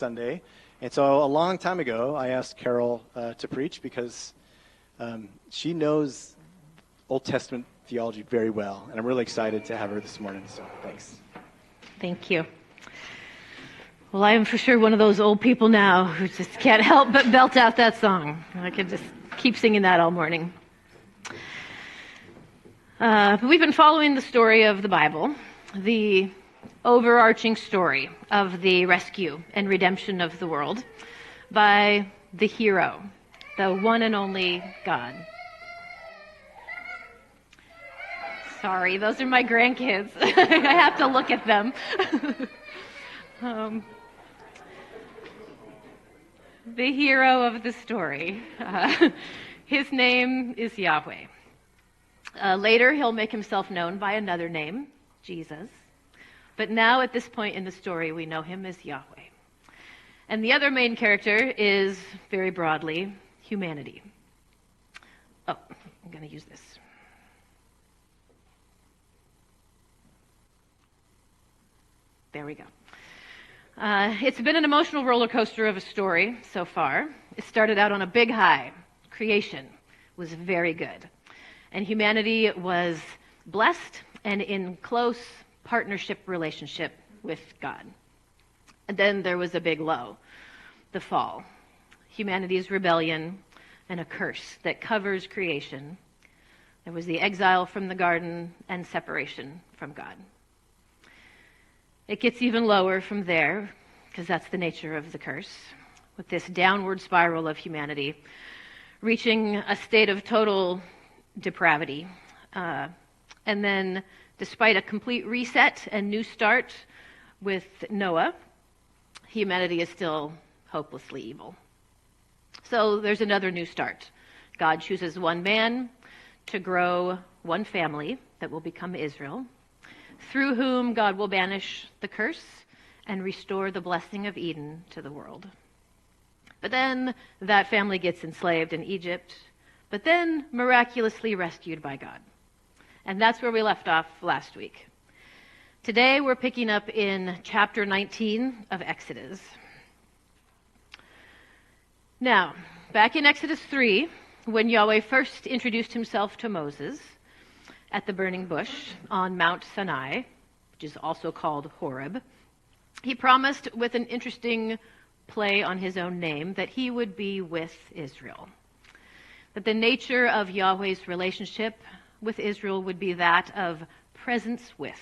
Sunday. And so a long time ago, I asked Carol to preach because she knows Old Testament theology very well. And I'm really excited to have her this morning. So thanks. Thank you. Well, I am for sure one of those old people now who just can't help but belt out that song. I could just keep singing that all morning. We've been following the story of the Bible, the overarching story of the rescue and redemption of the world by the hero, the one and only God. Sorry, those are my grandkids. I have to look at them. The hero of the story. His name is Yahweh. Later, he'll make himself known by another name, Jesus. But now, at this point in the story, we know him as Yahweh. And the other main character is, very broadly, humanity. Oh, I'm going to use this. There we go. It's been an emotional roller coaster of a story so far. It started out on a big high. Creation was very good. And humanity was blessed and in close partnership relationship with God. And then there was a big low, the fall. Humanity's rebellion and a curse that covers creation. There was the exile from the garden and separation from God. It gets even lower from there, because that's the nature of the curse, with this downward spiral of humanity, reaching a state of total depravity. And then, despite a complete reset and new start with Noah, humanity is still hopelessly evil. So there's another new start. God chooses one man to grow one family that will become Israel, through whom God will banish the curse and restore the blessing of Eden to the world. But then that family gets enslaved in Egypt, but then miraculously rescued by God. And that's where we left off last week. Today we're picking up in chapter 19 of Exodus. Now, back in Exodus 3, when Yahweh first introduced himself to Moses at the burning bush on Mount Sinai, which is also called Horeb, he promised, with an interesting play on his own name, that he would be with Israel. That the nature of Yahweh's relationship with Israel would be that of presence with.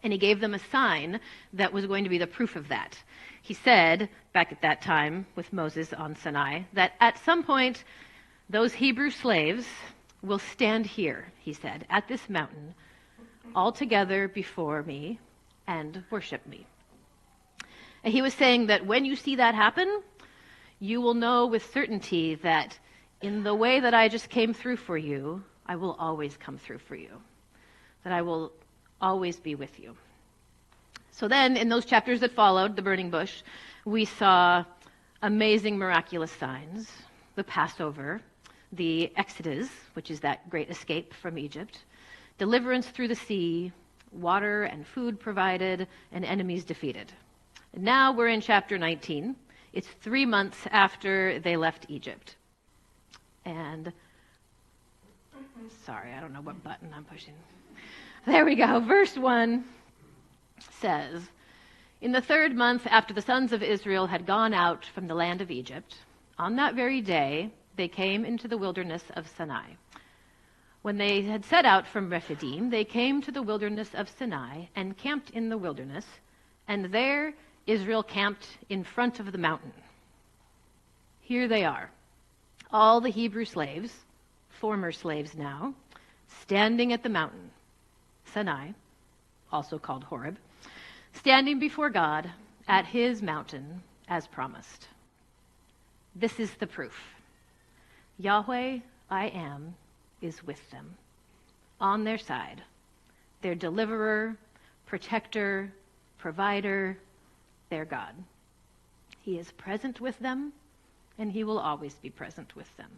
And he gave them a sign that was going to be the proof of that. He said, back at that time with Moses on Sinai, that at some point those Hebrew slaves will stand here, he said, at this mountain, all together before me and worship me. And he was saying that when you see that happen, you will know with certainty that in the way that I just came through for you, I will always come through for you. That I will always be with you. So then, in those chapters that followed, the burning bush, we saw amazing miraculous signs. The Passover, the Exodus, which is that great escape from Egypt, deliverance through the sea, water and food provided, and enemies defeated. And now we're in chapter 19. It's 3 months after they left Egypt. And, sorry, I don't know what button I'm pushing. There we go. Verse 1 says, "In the 3rd month after the sons of Israel had gone out from the land of Egypt, on that very day they came into the wilderness of Sinai. When they had set out from Rephidim, they came to the wilderness of Sinai and camped in the wilderness, and there Israel camped in front of the mountain." Here they are, all the Hebrew slaves, former slaves now, standing at the mountain, Sinai, also called Horeb, standing before God at his mountain as promised. This is the proof. Yahweh, I am, is with them, on their side, their deliverer, protector, provider, their God. He is present with them, and he will always be present with them.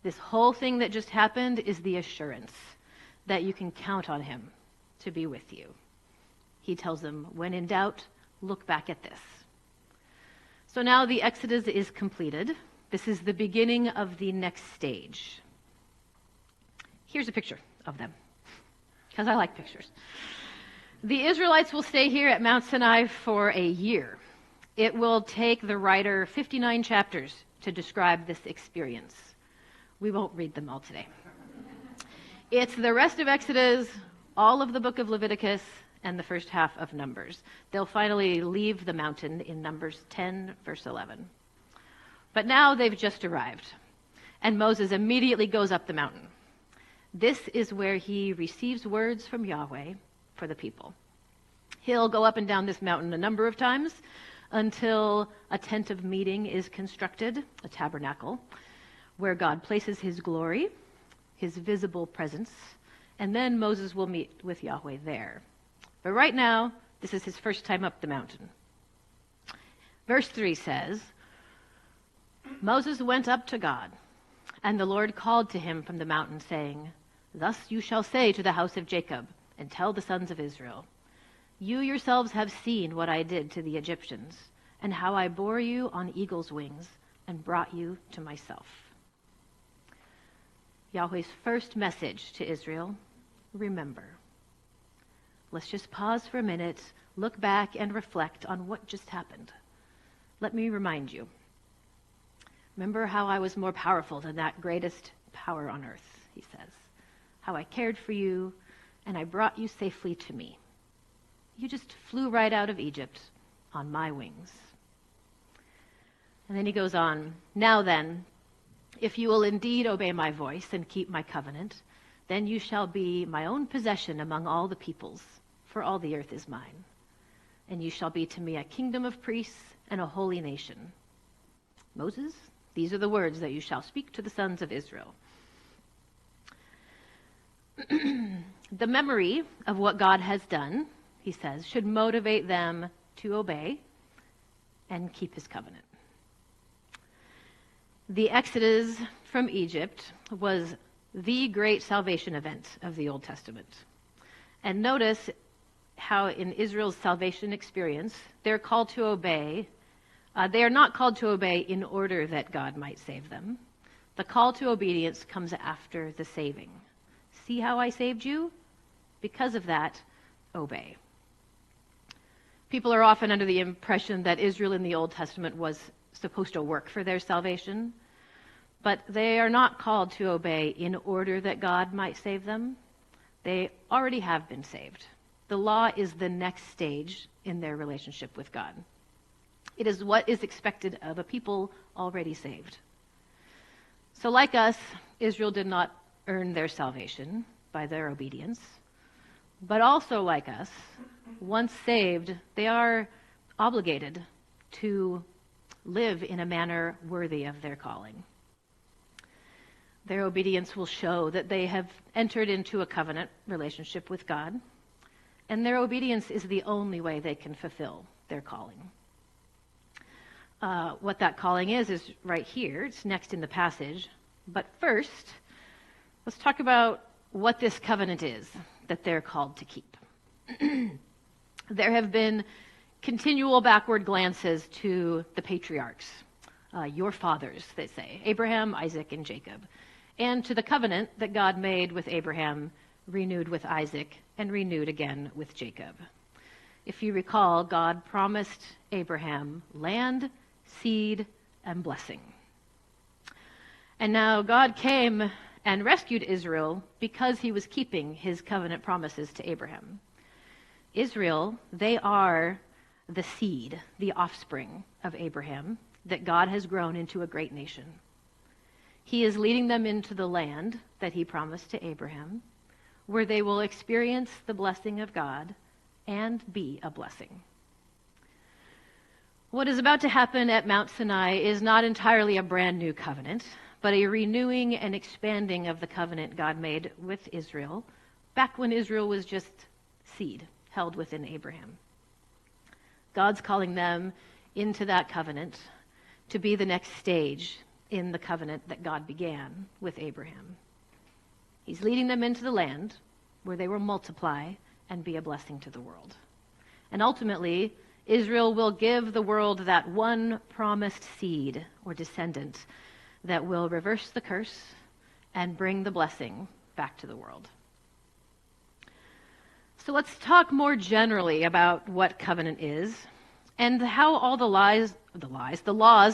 This whole thing that just happened is the assurance that you can count on him to be with you. He tells them, when in doubt, look back at this. So now the Exodus is completed. This is the beginning of the next stage. Here's a picture of them, because I like pictures. The Israelites will stay here at Mount Sinai for a year. It will take the writer 59 chapters to describe this experience. We won't read them all today. It's the rest of Exodus, all of the book of Leviticus, and the first half of Numbers. They'll finally leave the mountain in Numbers 10, verse 11. But now they've just arrived, and Moses immediately goes up the mountain. This is where he receives words from Yahweh for the people. He'll go up and down this mountain a number of times until a tent of meeting is constructed, a tabernacle, where God places his glory, his visible presence, and then Moses will meet with Yahweh there. But right now, this is his first time up the mountain. Verse 3 says, Moses went up to God, and the Lord called to him from the mountain, saying, Thus you shall say to the house of Jacob, and tell the sons of Israel, You yourselves have seen what I did to the Egyptians, and how I bore you on eagle's wings, and brought you to myself. Yahweh's first message to Israel, remember. Let's just pause for a minute, look back, and reflect on what just happened. Let me remind you. Remember how I was more powerful than that greatest power on earth, he says. How I cared for you, and I brought you safely to me. You just flew right out of Egypt on my wings. And then he goes on, Now then, if you will indeed obey my voice and keep my covenant, then you shall be my own possession among all the peoples, for all the earth is mine. And you shall be to me a kingdom of priests and a holy nation. Moses, these are the words that you shall speak to the sons of Israel. The memory of what God has done, he says, should motivate them to obey and keep his covenant. The Exodus from Egypt was the great salvation event of the Old Testament. And notice how in Israel's salvation experience, they're called to obey. They are not called to obey in order that God might save them. The call to obedience comes after the saving. See how I saved you? Because of that, obey. People are often under the impression that Israel in the Old Testament was supposed to work for their salvation, but they are not called to obey in order that God might save them. They already have been saved. The law is the next stage in their relationship with God. It is what is expected of a people already saved. So like us, Israel did not earn their salvation by their obedience, but also like us, once saved, they are obligated to live in a manner worthy of their calling. Their obedience will show that they have entered into a covenant relationship with God, and their obedience is the only way they can fulfill their calling. What that calling is right here. It's next in the passage. But first, let's talk about what this covenant is that they're called to keep. There have been continual backward glances to the patriarchs, your fathers, they say, Abraham, Isaac, and Jacob, and to the covenant that God made with Abraham, renewed with Isaac, and renewed again with Jacob. If you recall, God promised Abraham land, seed, and blessing. And now God came and rescued Israel because he was keeping his covenant promises to Abraham. Israel, they are the seed, the offspring of Abraham, that God has grown into a great nation. He is leading them into the land that he promised to Abraham, where they will experience the blessing of God and be a blessing. What is about to happen at Mount Sinai is not entirely a brand new covenant, but a renewing and expanding of the covenant God made with Israel back when Israel was just seed held within Abraham. God's calling them into that covenant to be the next stage in the covenant that God began with Abraham. He's leading them into the land where they will multiply and be a blessing to the world. And ultimately, Israel will give the world that one promised seed or descendant that will reverse the curse and bring the blessing back to the world. So let's talk more generally about what covenant is and how all the laws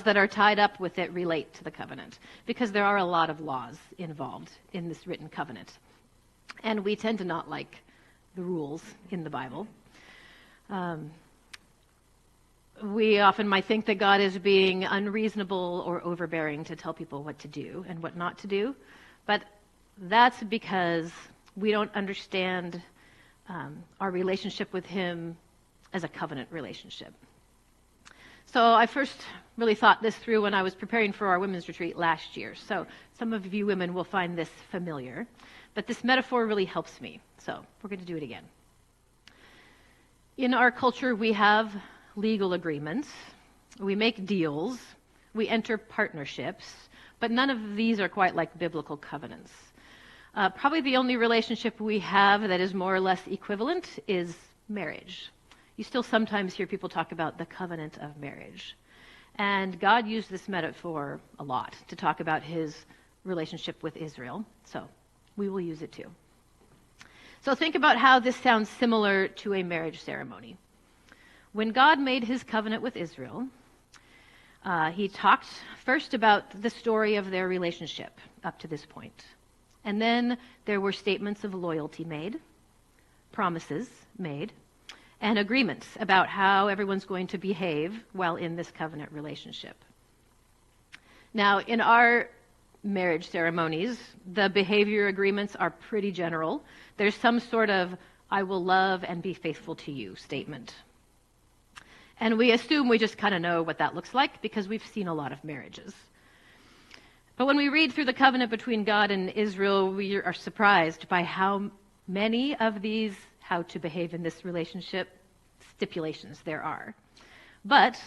that are tied up with it relate to the covenant, because there are a lot of laws involved in this written covenant. And we tend to not like the rules in the Bible. We often might think that God is being unreasonable or overbearing to tell people what to do and what not to do, but that's because we don't understand our relationship with Him as a covenant relationship. So I first really thought this through when I was preparing for our women's retreat last year. So some of you women will find this familiar, but this metaphor really helps me. So we're going to do it again. In our culture, we have legal agreements, we make deals, we enter partnerships, but none of these are quite like biblical covenants. Probably the only relationship we have that is more or less equivalent is marriage. You still sometimes hear people talk about the covenant of marriage. And God used this metaphor a lot to talk about His relationship with Israel, so we will use it too. So think about how this sounds similar to a marriage ceremony. When God made His covenant with Israel, He talked first about the story of their relationship up to this point. And then there were statements of loyalty made, promises made, and agreements about how everyone's going to behave while in this covenant relationship. Now, in our marriage ceremonies, the behavior agreements are pretty general. There's some sort of "I will love and be faithful to you" statement. And we assume we just kind of know what that looks like because we've seen a lot of marriages. But when we read through the covenant between God and Israel, we are surprised by how many of these how to behave in this relationship stipulations there are. But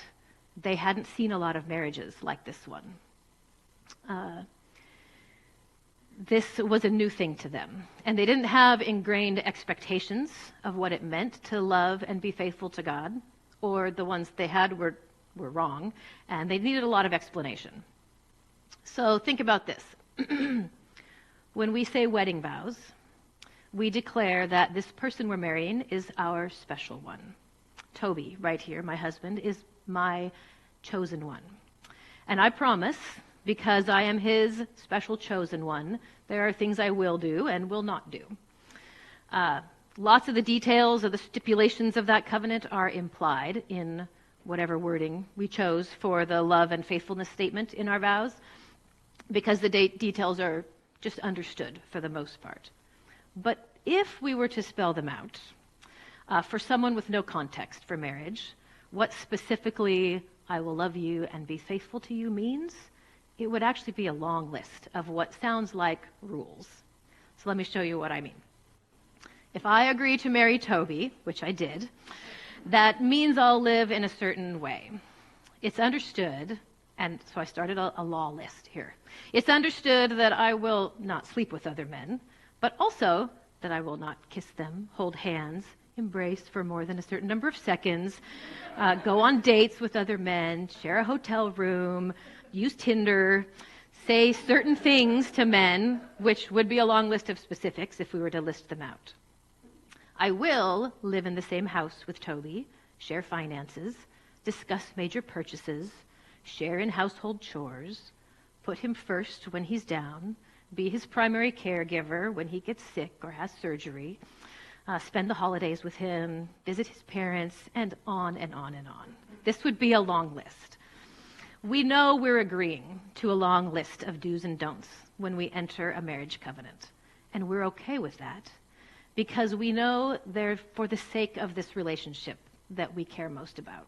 they hadn't seen a lot of marriages like this one. This was a new thing to them, and they didn't have ingrained expectations of what it meant to love and be faithful to God, or the ones they had were wrong, and they needed a lot of explanation. So think about this. When we say wedding vows, we declare that this person we're marrying is our special one. Toby, right here, my husband, is my chosen one. And I promise, because I am his special chosen one, there are things I will do and will not do. Lots of the details of the stipulations of that covenant are implied in whatever wording we chose for the love and faithfulness statement in our vows, because the details are just understood for the most part. But if we were to spell them out, for someone with no context for marriage, what specifically "I will love you and be faithful to you" means, it would actually be a long list of what sounds like rules. So let me show you what I mean. If I agree to marry Toby, which I did, that means I'll live in a certain way. It's understood, and so I started a law list here. It's understood that I will not sleep with other men, but also that I will not kiss them, hold hands, embrace for more than a certain number of seconds, go on dates with other men, share a hotel room, use Tinder, say certain things to men, which would be a long list of specifics if we were to list them out. I will live in the same house with Toby, share finances, discuss major purchases, share in household chores, put him first when he's down, be his primary caregiver when he gets sick or has surgery, spend the holidays with him, visit his parents, and on and on and on. This would be a long list. We know we're agreeing to a long list of do's and don'ts when we enter a marriage covenant, and we're okay with that because we know they're for the sake of this relationship that we care most about.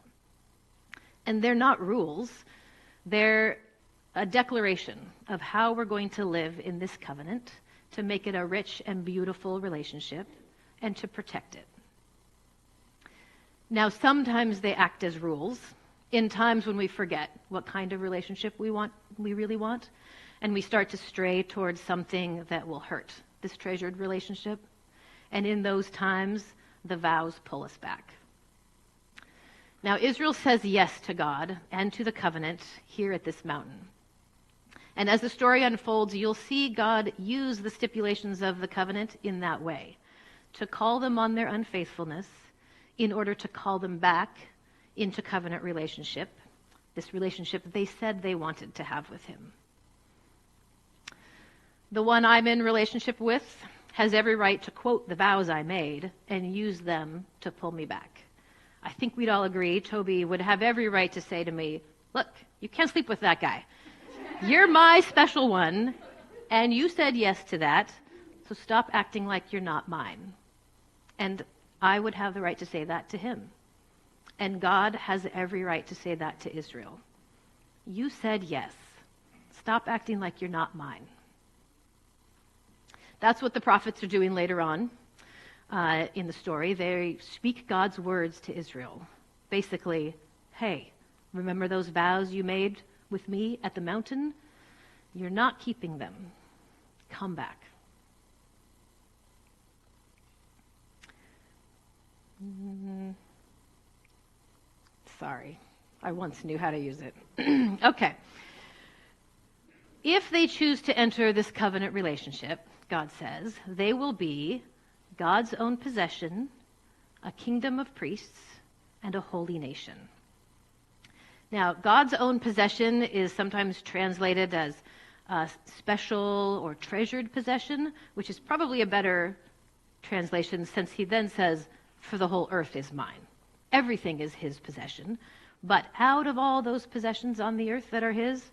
And they're not rules. They're a declaration of how we're going to live in this covenant to make it a rich and beautiful relationship and to protect it. Now, sometimes they act as rules in times when we forget what kind of relationship we really want, and we start to stray towards something that will hurt this treasured relationship. And in those times, the vows pull us back. Now, Israel says yes to God and to the covenant here at this mountain. And as the story unfolds, you'll see God use the stipulations of the covenant in that way, to call them on their unfaithfulness in order to call them back into covenant relationship, this relationship they said they wanted to have with him. The one I'm in relationship with has every right to quote the vows I made and use them to pull me back. I think we'd all agree Toby would have every right to say to me, look, you can't sleep with that guy. You're my special one, and you said yes to that, so stop acting like you're not mine. And I would have the right to say that to him. And God has every right to say that to Israel. You said yes. Stop acting like you're not mine. That's what the prophets are doing later on in the story. They speak God's words to Israel. Basically, hey, remember those vows you made with me at the mountain? You're not keeping them. Come back. Sorry, I once knew how to use it. Okay. If they choose to enter this covenant relationship, God says, they will be God's own possession, a kingdom of priests, and a holy nation. Now, God's own possession is sometimes translated as a special or treasured possession, which is probably a better translation since he then says, for the whole earth is mine. Everything is his possession. But out of all those possessions on the earth that are his,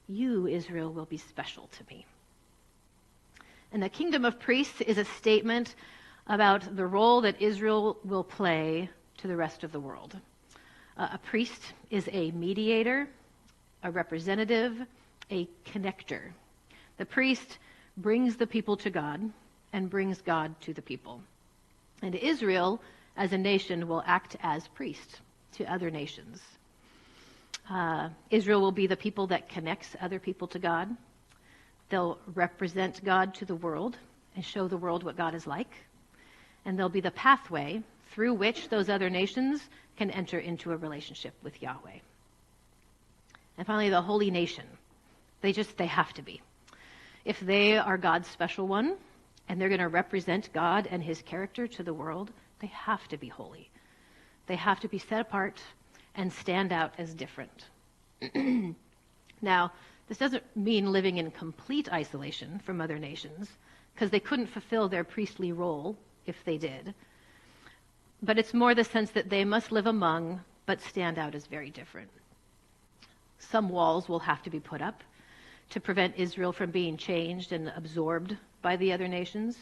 you, Israel, will be special to me. And the kingdom of priests is a statement about the role that Israel will play to the rest of the world. A priest is a mediator, a representative, a connector. The priest brings the people to God and brings God to the people. And Israel, as a nation, will act as priest to other nations. Israel will be the people that connects other people to God. They'll represent God to the world and show the world what God is like. And they'll be the pathway through which those other nations can enter into a relationship with Yahweh. And finally, the holy nation. They have to be. If they are God's special one, and they're going to represent God and his character to the world, they have to be holy. They have to be set apart and stand out as different. Now, this doesn't mean living in complete isolation from other nations, because they couldn't fulfill their priestly role if they did. But it's more the sense that they must live among, but stand out as very different. Some walls will have to be put up to prevent Israel from being changed and absorbed by the other nations,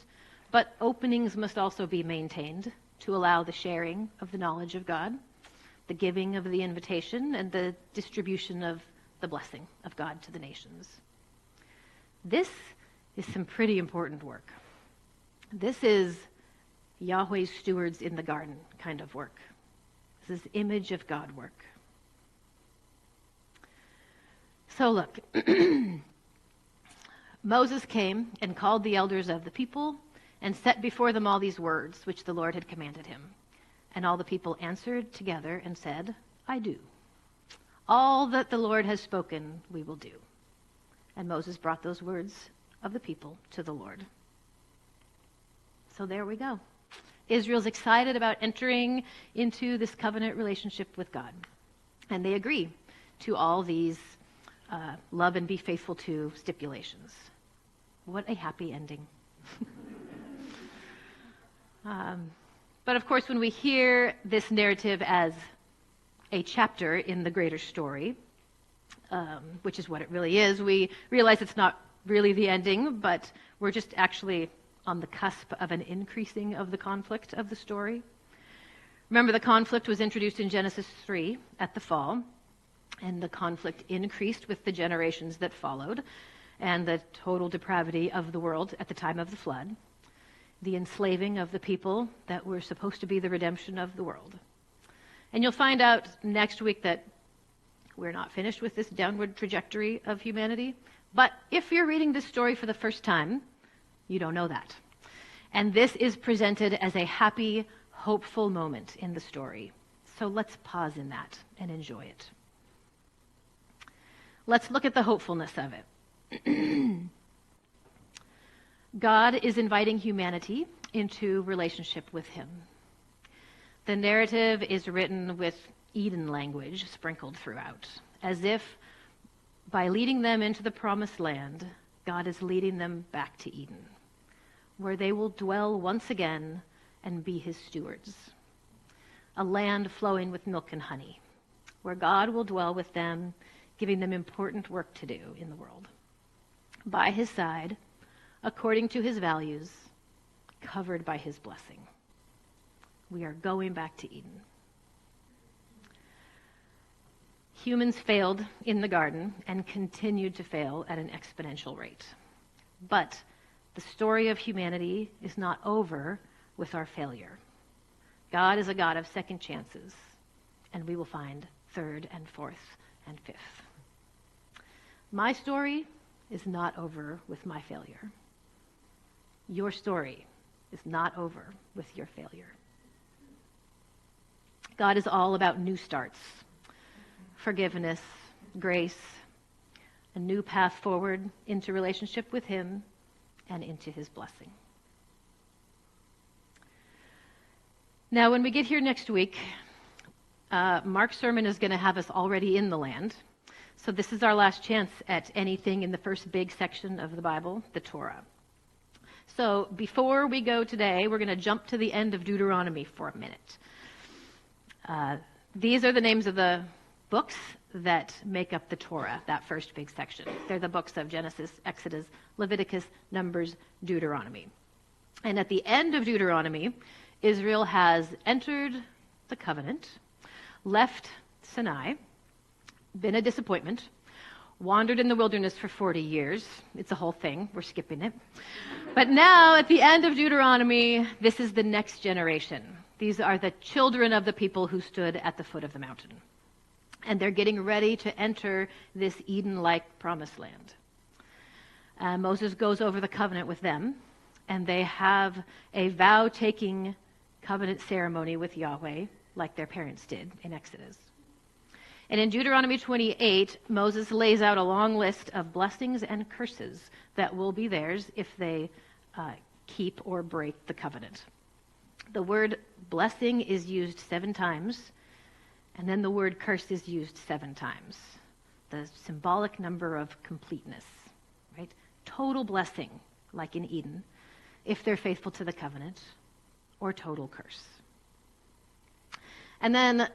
but openings must also be maintained to allow the sharing of the knowledge of God, the giving of the invitation, and the distribution of the blessing of God to the nations. This is some pretty important work. This is Yahweh's stewards in the garden kind of work. This is image of God work. So look, Moses came and called the elders of the people and set before them all these words which the Lord had commanded him. And all the people answered together and said, I do. All that the Lord has spoken, we will do. And Moses brought those words of the people to the Lord. So there we go. Israel's excited about entering into this covenant relationship with God. And they agree to all these love and be faithful to stipulations. What a happy ending. But of course, when we hear this narrative as a chapter in the greater story, which is what it really is, we realize it's not really the ending, but we're just actually on the cusp of an increasing of the conflict of the story. Remember, the conflict was introduced in Genesis 3 at the fall, and the conflict increased with the generations that followed, and the total depravity of the world at the time of the flood, the enslaving of the people that were supposed to be the redemption of the world. And you'll find out next week that we're not finished with this downward trajectory of humanity. But if you're reading this story for the first time, you don't know that. And this is presented as a happy, hopeful moment in the story. So let's pause in that and enjoy it. Let's look at the hopefulness of it. God is inviting humanity into relationship with him. The narrative is written with Eden language sprinkled throughout, as if by leading them into the promised land, God is leading them back to Eden, where they will dwell once again and be his stewards. A land flowing with milk and honey, where God will dwell with them, giving them important work to do in the world. By his side, according to his values, covered by his blessing. We are going back to Eden. Humans failed in the garden and continued to fail at an exponential rate. But the story of humanity is not over with our failure. God is a God of second chances, and we will find third and fourth and fifth. My story is not over with my failure. Your story is not over with your failure. God is all about new starts, forgiveness, grace, a new path forward into relationship with him and into his blessing. Now, when we get here next week, Mark's sermon is going to have us already in the land. So this is our last chance at anything in the first big section of the Bible, the Torah. So before we go today, we're going to jump to the end of Deuteronomy for a minute. These are the names of the books that make up the Torah, that first big section. They're the books of Genesis, Exodus, Leviticus, Numbers, Deuteronomy. And at the end of Deuteronomy, Israel has entered the covenant, left Sinai, been a disappointment, wandered in the wilderness for 40 years. It's a whole thing. We're skipping it. But now, at the end of Deuteronomy, this is the next generation. These are the children of the people who stood at the foot of the mountain. And they're getting ready to enter this Eden-like promised land. Moses goes over the covenant with them, and they have a vow-taking covenant ceremony with Yahweh, like their parents did in Exodus. And in Deuteronomy 28, Moses lays out a long list of blessings and curses that will be theirs if they keep or break the covenant. The word blessing is used 7 times, and then the word curse is used 7 times. The symbolic number of completeness, right? Total blessing, like in Eden, if they're faithful to the covenant, or total curse. And then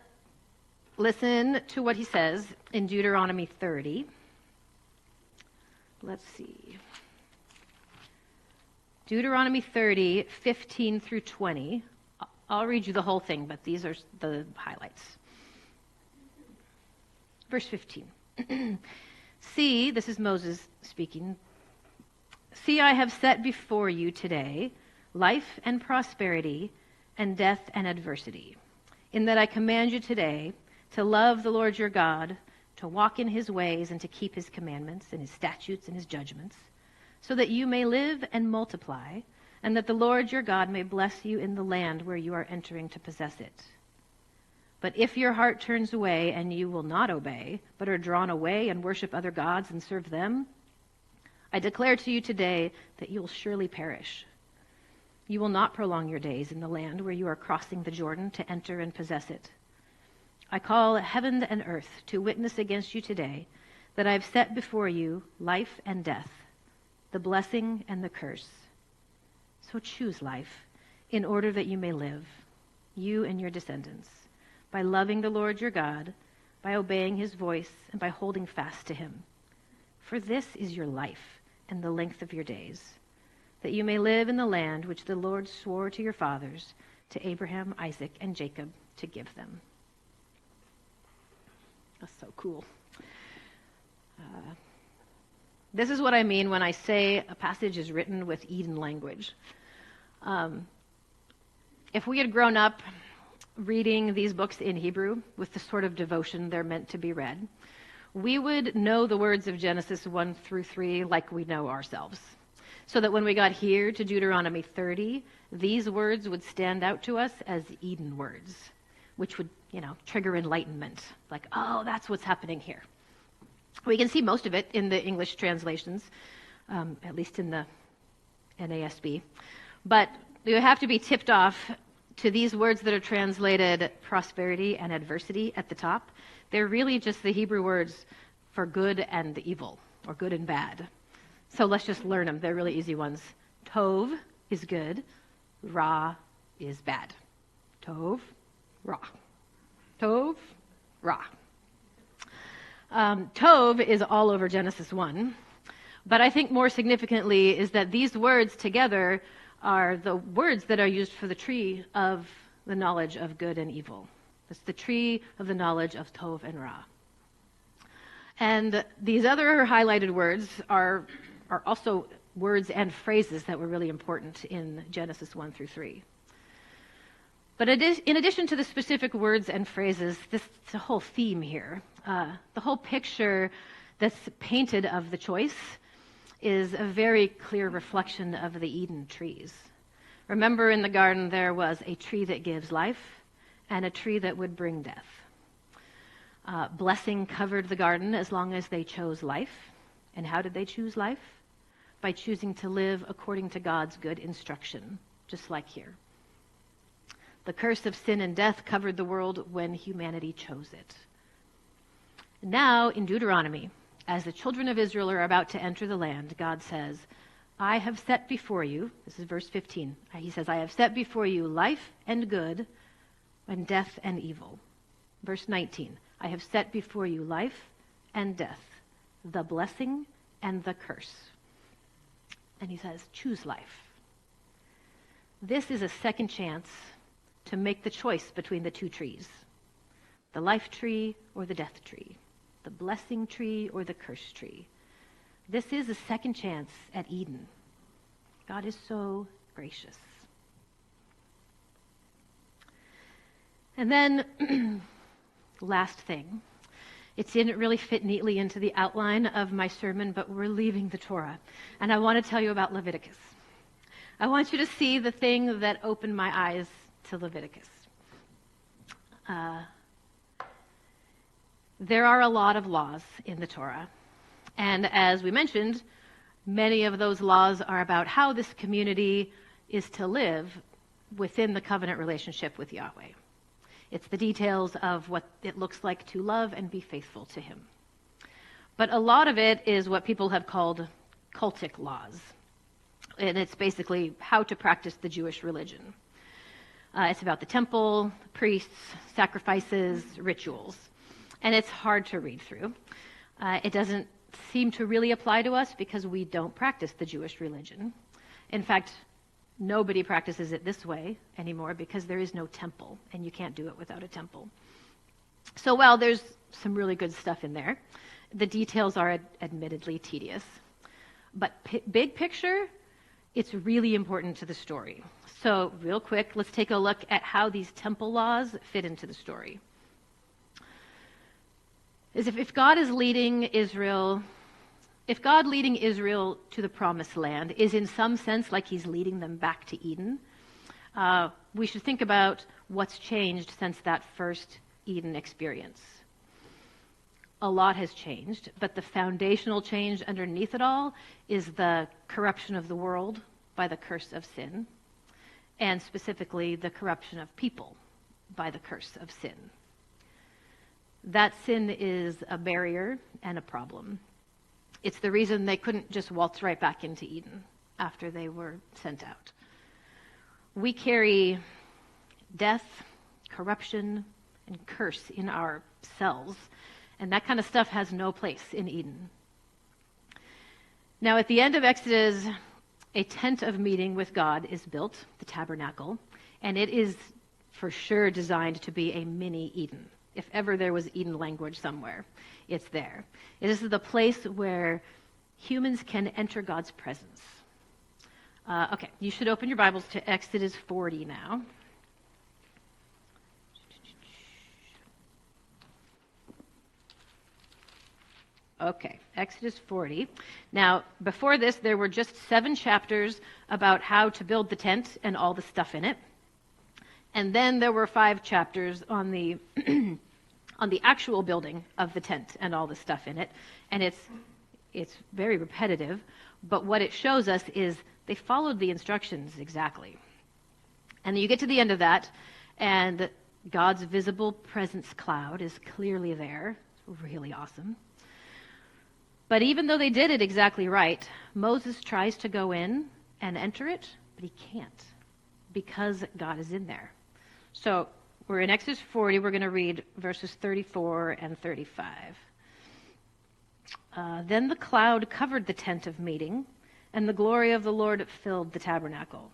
listen to what he says in Deuteronomy 30. Let's see. Deuteronomy 30, 15 through 20. I'll read you the whole thing, but these are the highlights. Verse 15. See, this is Moses speaking. See, I have set before you today life and prosperity and death and adversity, in that I command you today to love the Lord your God, to walk in his ways and to keep his commandments and his statutes and his judgments, so that you may live and multiply, and that the Lord your God may bless you in the land where you are entering to possess it. But if your heart turns away and you will not obey, but are drawn away and worship other gods and serve them, I declare to you today that you will surely perish. You will not prolong your days in the land where you are crossing the Jordan to enter and possess it. I call heaven and earth to witness against you today that I have set before you life and death, the blessing and the curse. So choose life in order that you may live, you and your descendants, by loving the Lord your God, by obeying his voice, and by holding fast to him. For this is your life and the length of your days, that you may live in the land which the Lord swore to your fathers, to Abraham, Isaac, and Jacob, to give them. That's so cool. This is what I mean when I say a passage is written with Eden language. If we had grown up reading these books in Hebrew with the sort of devotion they're meant to be read, we would know the words of Genesis 1 through 3 like we know ourselves. So that when we got here to Deuteronomy 30, these words would stand out to us as Eden words. which would, trigger enlightenment. Like, oh, that's what's happening here. We can see most of it in the English translations, at least in the NASB. But you have to be tipped off to these words that are translated prosperity and adversity at the top. They're really just the Hebrew words for good and evil, or good and bad. So let's just learn them. They're really easy ones. Tov is good. Ra is bad. Tov, Ra. Tov, Ra. Tov is all over Genesis 1. But I think more significantly is that these words together are the words that are used for the tree of the knowledge of good and evil. It's the tree of the knowledge of Tov and Ra. And these other highlighted words are also words and phrases that were really important in Genesis 1 through 3. But in addition to the specific words and phrases, this is a whole theme here. The whole picture that's painted of the choice is a very clear reflection of the Eden trees. Remember, in the garden there was a tree that gives life and a tree that would bring death. Blessing covered the garden as long as they chose life. And how did they choose life? By choosing to live according to God's good instruction, just like here. The curse of sin and death covered the world when humanity chose it. Now, in Deuteronomy, as the children of Israel are about to enter the land, God says, I have set before you, this is verse 15, he says, I have set before you life and good, and death and evil. Verse 19, I have set before you life and death, the blessing and the curse. And he says, choose life. This is a second chance to make the choice between the two trees, the life tree or the death tree, the blessing tree or the curse tree. This is a second chance at Eden. God is so gracious. And then, last thing, it didn't really fit neatly into the outline of my sermon, but we're leaving the Torah. And I want to tell you about Leviticus. I want you to see the thing that opened my eyes to Leviticus. There are a lot of laws in the Torah. And as we mentioned, many of those laws are about how this community is to live within the covenant relationship with Yahweh. It's the details of what it looks like to love and be faithful to him. But a lot of it is what people have called cultic laws. And it's basically how to practice the Jewish religion. It's about the temple, priests, sacrifices, rituals. And it's hard to read through. It doesn't seem to really apply to us because we don't practice the Jewish religion. In fact, nobody practices it this way anymore because there is no temple, and you can't do it without a temple. So while there's some really good stuff in there, the details are admittedly tedious. But big picture, it's really important to the story. So real quick, let's take a look at how these temple laws fit into the story. If God is leading Israel, if God leading Israel to the promised land is in some sense like he's leading them back to Eden, we should think about what's changed since that first Eden experience. A lot has changed, but the foundational change underneath it all is the corruption of the world by the curse of sin, and specifically the corruption of people by the curse of sin. That sin is a barrier and a problem. It's the reason they couldn't just waltz right back into Eden after they were sent out. We carry death, corruption, and curse in our cells, and that kind of stuff has no place in Eden. Now, at the end of Exodus, a tent of meeting with God is built, the tabernacle, and it is for sure designed to be a mini Eden. If ever there was Eden language somewhere, it's there. This is the place where humans can enter God's presence. Okay, you should open your Bibles to Exodus 40 now. Okay, Exodus 40. Now, before this, there were just 7 chapters about how to build the tent and all the stuff in it. And then there were 5 chapters on the on the actual building of the tent and all the stuff in it. And it's very repetitive, but what it shows us is they followed the instructions exactly. And you get to the end of that, and God's visible presence cloud is clearly there. It's really awesome. But even though they did it exactly right, Moses tries to go in and enter it, but he can't because God is in there. So we're in Exodus 40. We're going to read verses 34 and 35. Then the cloud covered the tent of meeting, and the glory of the Lord filled the tabernacle.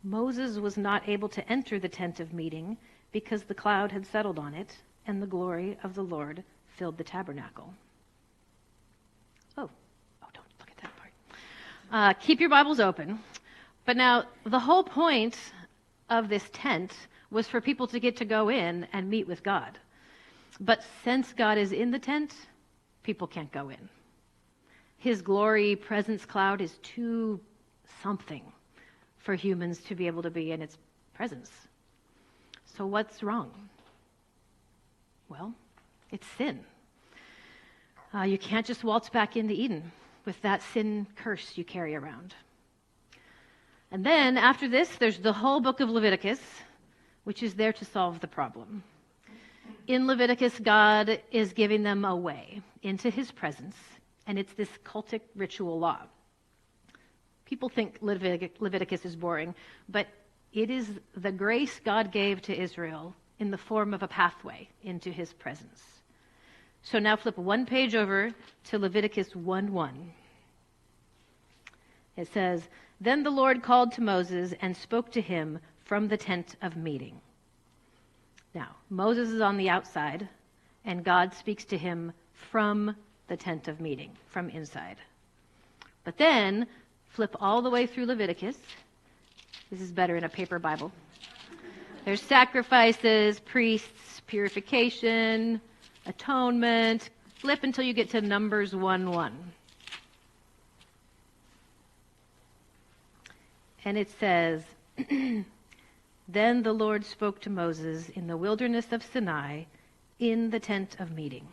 Moses was not able to enter the tent of meeting because the cloud had settled on it, and the glory of the Lord filled the tabernacle. Oh, don't look at that part. Keep your Bibles open. But now, the whole point of this tent was for people to get to go in and meet with God. But since God is in the tent, people can't go in. His glory presence cloud is too something for humans to be able to be in its presence. So what's wrong? Well, it's sin. You can't just waltz back into Eden with that sin curse you carry around. And then after this, there's the whole book of Leviticus, which is there to solve the problem. In Leviticus, God is giving them a way into his presence, and it's this cultic ritual law. People think Leviticus is boring, but it is the grace God gave to Israel in the form of a pathway into his presence. So now flip one page over to Leviticus 1:1. It says, "Then the Lord called to Moses and spoke to him from the tent of meeting." Now, Moses is on the outside, and God speaks to him from the tent of meeting, from inside. But then, flip all the way through Leviticus. This is better in a paper Bible. There's sacrifices, priests, purification, atonement. Flip until you get to Numbers 1:1. And it says, "Then the Lord spoke to Moses in the wilderness of Sinai in the tent of meeting."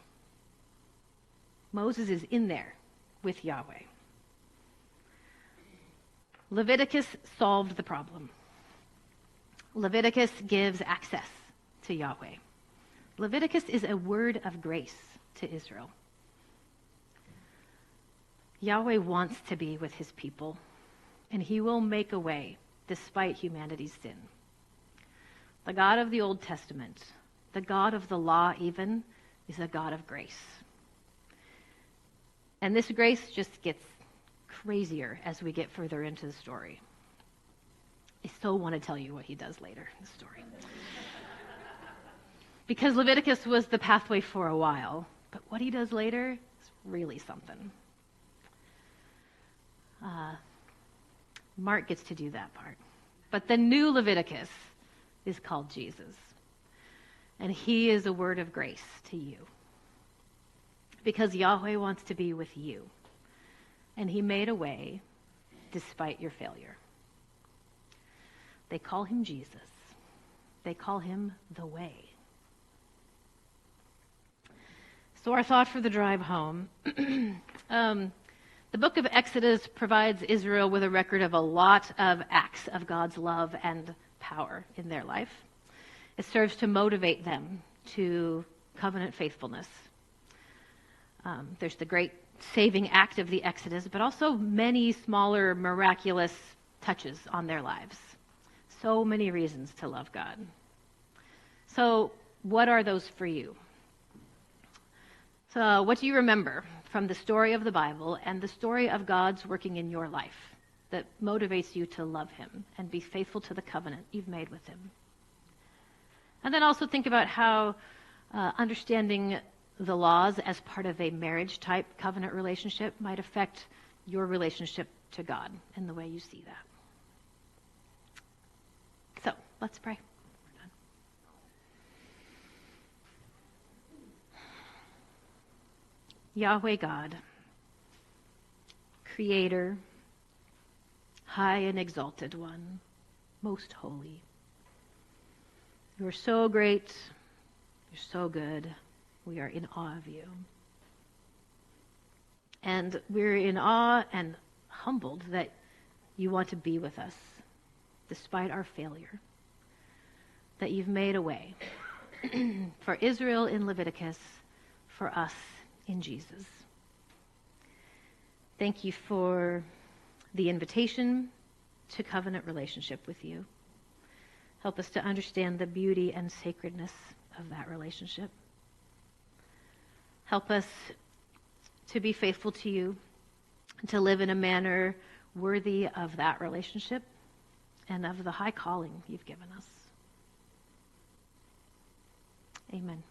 Moses is in there with Yahweh. Leviticus solved the problem. Leviticus gives access to Yahweh. Leviticus is a word of grace to Israel. Yahweh wants to be with his people, and he will make a way despite humanity's sin. The God of the Old Testament, the God of the law even, is a God of grace. And this grace just gets crazier as we get further into the story. I still want to tell you what he does later in the story. Because Leviticus was the pathway for a while, but what he does later is really something. Mark gets to do that part. But the new Leviticus is called Jesus. And he is a word of grace to you. Because Yahweh wants to be with you. And he made a way despite your failure. They call him Jesus. They call him the way. So our thought for the drive home. The book of Exodus provides Israel with a record of a lot of acts of God's love and power in their life. It serves to motivate them to covenant faithfulness. There's the great saving act of the Exodus, but also many smaller miraculous touches on their lives. So many reasons to love God. So what are those for you? So what do you remember from the story of the Bible and the story of God's working in your life that motivates you to love him and be faithful to the covenant you've made with him? And then also think about how understanding the laws as part of a marriage-type covenant relationship might affect your relationship to God and the way you see that. So, let's pray. Yahweh God, Creator, high and exalted one, most holy, You are so great. You're so good. We are in awe of you. And we're in awe and humbled that you want to be with us despite our failure, that you've made a way for Israel in Leviticus, for us in Jesus. Thank you for the invitation to covenant relationship with you. Help us to understand the beauty and sacredness of that relationship. Help us to be faithful to you, to live in a manner worthy of that relationship and of the high calling you've given us. Amen.